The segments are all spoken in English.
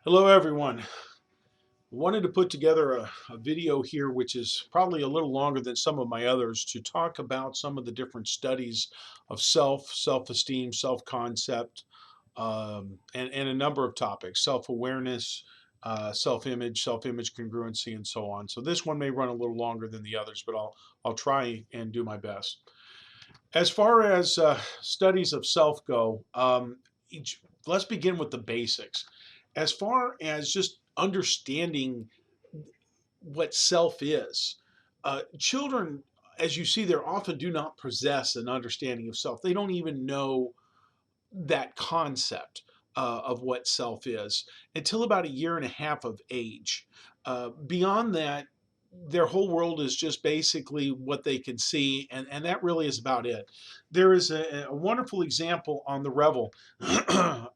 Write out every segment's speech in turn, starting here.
Hello everyone. Wanted to put together a video here which is probably a little longer than some of my others to talk about some of the different studies of self-esteem, self-concept, and a number of topics, self-awareness, self-image, self-image congruency, and so on. So this one may run a little longer than the others, but I'll try and do my best. As far as studies of self go, let's begin with the basics. As far as just understanding what self is, children, as you see there, often do not possess an understanding of self. They don't even know that concept of what self is until about a year and a half of age. Beyond that, their whole world is just basically what they can see, and that really is about it. There is a wonderful example on the Revel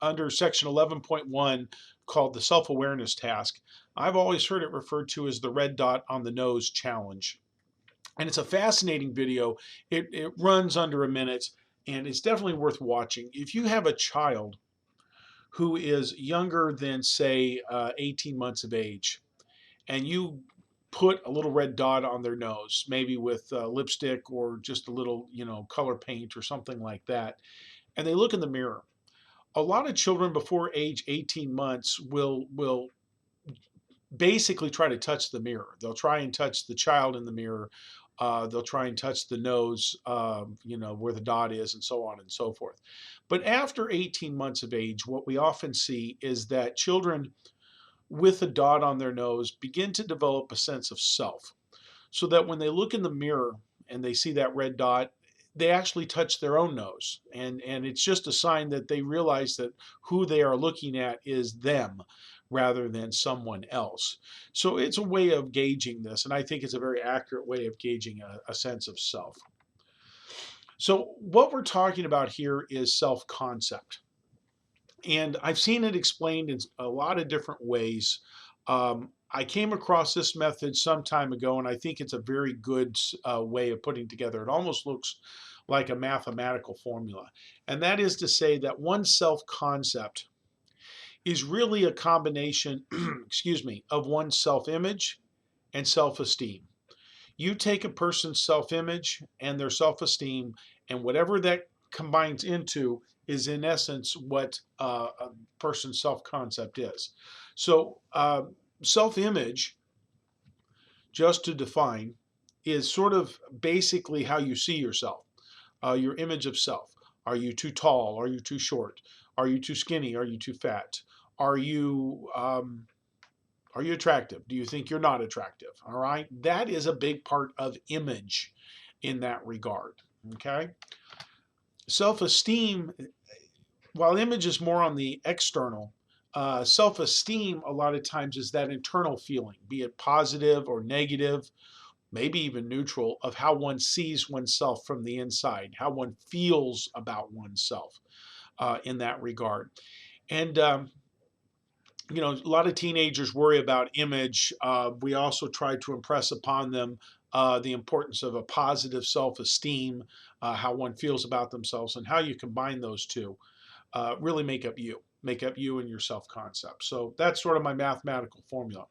under section 11.1 called the self awareness task. I've always heard it referred to as the red dot on the nose challenge. And it's a fascinating video. It runs under a minute and it's definitely worth watching. If you have a child who is younger than, say, 18 months of age, and you put a little red dot on their nose, maybe with lipstick or just a little, color paint or something like that, and they look in the mirror. A lot of children before age 18 months will basically try to touch the mirror. They'll try and touch the child in the mirror. They'll try and touch the nose, where the dot is, and so on and so forth. But after 18 months of age, what we often see is that children with a dot on their nose begin to develop a sense of self. So that when they look in the mirror and they see that red dot, they actually touch their own nose. And it's just a sign that they realize that who they are looking at is them rather than someone else. So it's a way of gauging this, and I think it's a very accurate way of gauging a sense of self. So what we're talking about here is self-concept. And I've seen it explained in a lot of different ways. I came across this method some time ago, and I think it's a very good way of putting together. It almost looks like a mathematical formula. And that is to say that one self concept is really a combination, excuse me, of one's self image and self esteem. You take a person's self image and their self esteem, and whatever that combines into is, in essence, what a person's self concept is. So, self image, just to define, is sort of basically how you see yourself, your image of self. Are you too tall? Are you too short? Are you too skinny? Are you too fat? Are you are you attractive? Do you think you're not attractive? All right. That is a big part of image in that regard. Okay. Self esteem, while image is more on the external, self esteem a lot of times is that internal feeling, be it positive or negative, maybe even neutral, of how one sees oneself from the inside, how one feels about oneself in that regard. And a lot of teenagers worry about image. We also try to impress upon them the importance of a positive self-esteem, how one feels about themselves, and how you combine those two really make up you and your self-concept. So that's sort of my mathematical formula.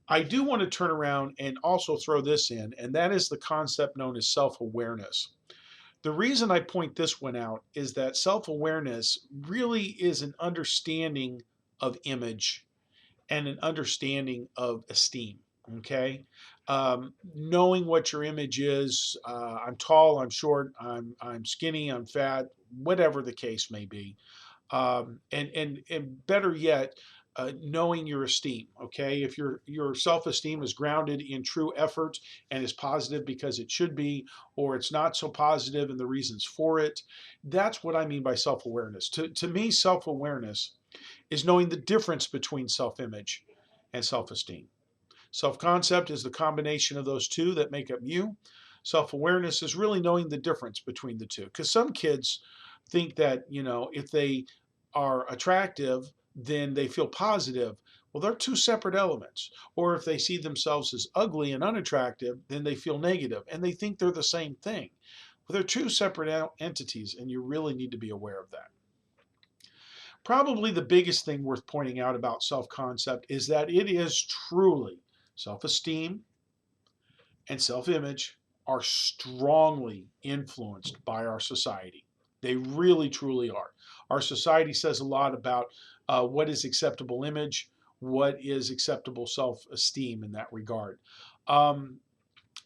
I do want to turn around and also throw this in, and that is the concept known as self-awareness. The reason I point this one out is that self awareness really is an understanding of image and an understanding of esteem. Okay, knowing what your image is. I'm tall. I'm short. I'm skinny. I'm fat. Whatever the case may be, and better yet, knowing your esteem. Okay, if your self esteem is grounded in true effort and is positive because it should be, or it's not so positive and the reasons for it, that's what I mean by self awareness. To me, self awareness is knowing the difference between self image and self esteem. Self concept is the combination of those two that make up you. Self awareness is really knowing the difference between the two. Because some kids think that, if they are attractive, then they feel positive. Well, they're two separate elements. Or if they see themselves as ugly and unattractive, then they feel negative and they think they're the same thing. Well, they're two separate entities, and you really need to be aware of that. Probably the biggest thing worth pointing out about self-concept is that it is truly self-esteem and self-image are strongly influenced by our society. They really, truly are. Our society says a lot about what is acceptable image, what is acceptable self-esteem in that regard. Um,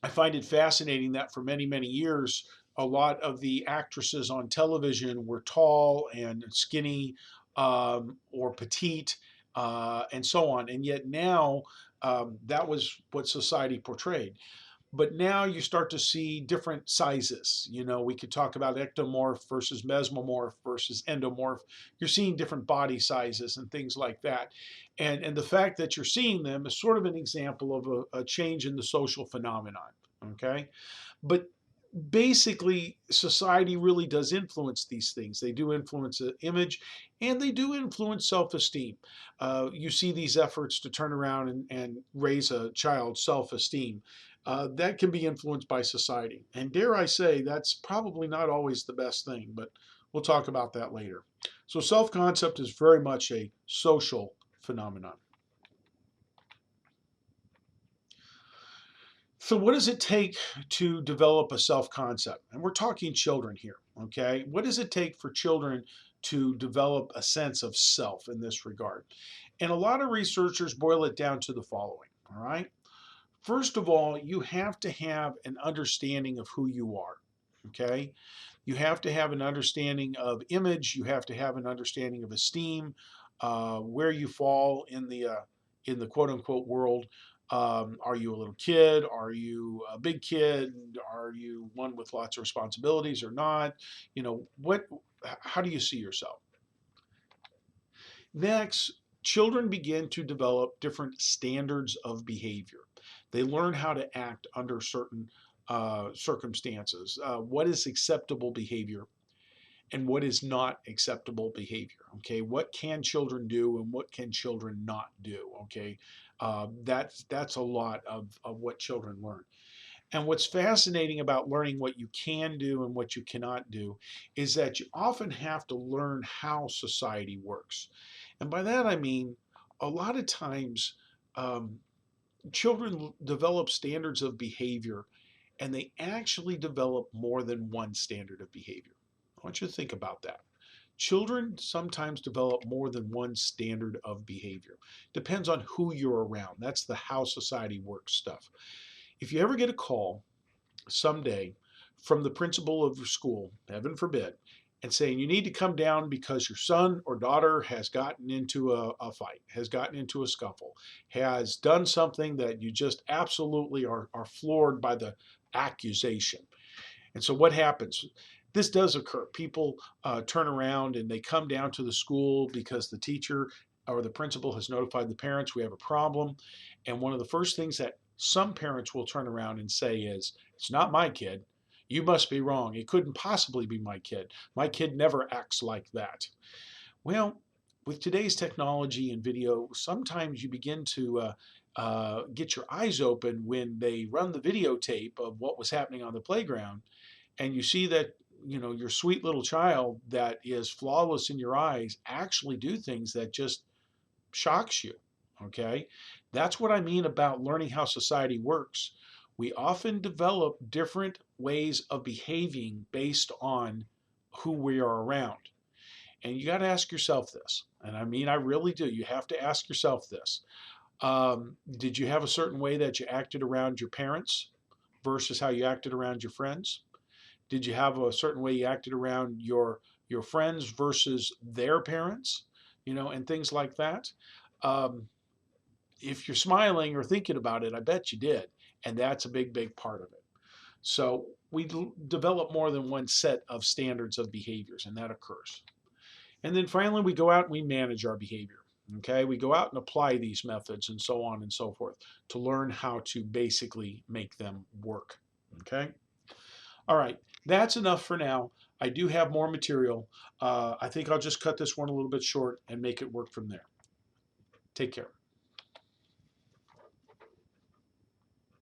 I find it fascinating that for many, many years, a lot of the actresses on television were tall and skinny or petite and so on. And yet now that was what society portrayed. But now you start to see different sizes. You know, we could talk about ectomorph versus mesomorph versus endomorph. You're seeing different body sizes and things like that. And the fact that you're seeing them is sort of an example of a change in the social phenomenon. Okay. But basically, society really does influence these things. They do influence the image and they do influence self-esteem. You see these efforts to turn around and raise a child's self-esteem. That can be influenced by society. And dare I say, that's probably not always the best thing, but we'll talk about that later. So self-concept is very much a social phenomenon. So what does it take to develop a self-concept? And we're talking children here, okay? What does it take for children to develop a sense of self in this regard? And a lot of researchers boil it down to the following, all right? First of all, you have to have an understanding of who you are, okay? You have to have an understanding of image. You have to have an understanding of esteem, where you fall in the quote unquote world. Are you a little kid? Are you a big kid? Are you one with lots of responsibilities or not? You know, how do you see yourself? Next, children begin to develop different standards of behavior. They learn how to act under certain circumstances. What is acceptable behavior and what is not acceptable behavior? Okay, what can children do and what can children not do? Okay, that's a lot of what children learn. And what's fascinating about learning what you can do and what you cannot do is that you often have to learn how society works. And by that I mean, a lot of times um, children develop standards of behavior and they actually develop more than one standard of behavior. I want you to think about that. Children sometimes develop more than one standard of behavior. Depends on who you're around. That's the how society works stuff. If you ever get a call someday from the principal of your school, heaven forbid, and saying you need to come down because your son or daughter has gotten into a fight, has gotten into a scuffle, has done something that you just absolutely are floored by the accusation. And so what happens? This does occur. People turn around and they come down to the school because the teacher or the principal has notified the parents we have a problem. And one of the first things that some parents will turn around and say is, it's not my kid. You must be wrong. It couldn't possibly be my kid. My kid never acts like that. Well, with today's technology and video, sometimes you begin to get your eyes open when they run the videotape of what was happening on the playground and you see that your sweet little child that is flawless in your eyes actually do things that just shocks you. Okay, that's what I mean about learning how society works. We often develop different ways of behaving based on who we are around. And you got to ask yourself this, and I mean I really do, you have to ask yourself this. Did you have a certain way that you acted around your parents versus how you acted around your friends? Did you have a certain way you acted around your friends versus their parents? And things like that. Um, if you're smiling or thinking about it, I bet you did, and that's a big, big part of it. So we develop more than one set of standards of behaviors, and that occurs. And then finally, we go out and we manage our behavior. Okay, we go out and apply these methods and so on and so forth to learn how to basically make them work. Okay. All right, that's enough for now. I do have more material. I think I'll just cut this one a little bit short and make it work from there. Take care.